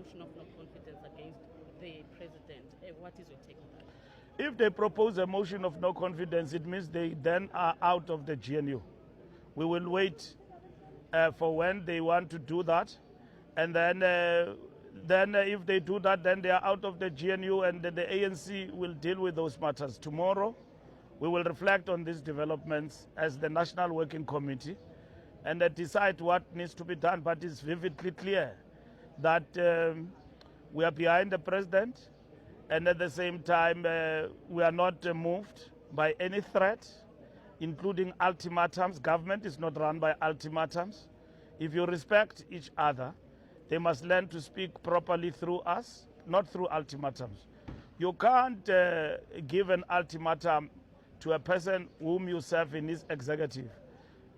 motion of no confidence against the president. What is your take on that? If they propose a motion of no confidence, it means they then are out of the GNU. We will wait for when they want to do that, and then if they do that, then they are out of the GNU, and the ANC will deal with those matters. Tomorrow, we will reflect on these developments as the National Working Committee and decide what needs to be done. But it's vividly clear that we are behind the president, and at the same time, we are not moved by any threat, including ultimatums. Government is not run by ultimatums. If you respect each other, they must learn to speak properly through us, not through ultimatums. You can't give an ultimatum to a person whom you serve in his executive.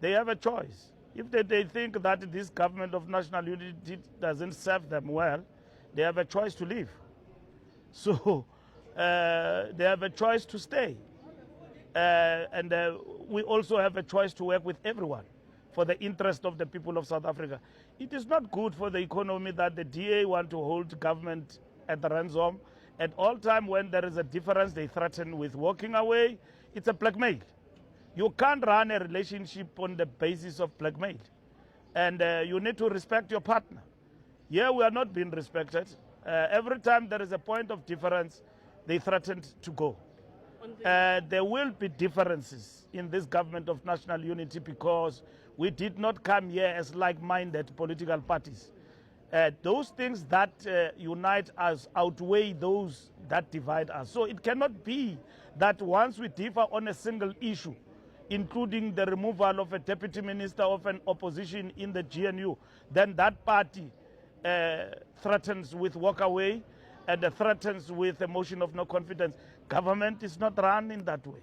They have a choice. If they think that this government of national unity doesn't serve them well, they have a choice to leave. So they have a choice to stay. And we also have a choice to work with everyone for the interest of the people of South Africa. It is not good for the economy that the DA want to hold government at the ransom. At all time when there is a difference, they threaten with walking away. It's a blackmail. You can't run a relationship on the basis of blackmail. And you need to respect your partner. Here we are not being respected. Every time there is a point of difference, they threatened to go. There will be differences in this government of national unity because we did not come here as like-minded political parties. Those things that unite us outweigh those that divide us. So it cannot be that once we differ on a single issue, including the removal of a deputy minister of an opposition in the GNU, then that party threatens with walkaway and threatens with a motion of no confidence. Government is not run in that way.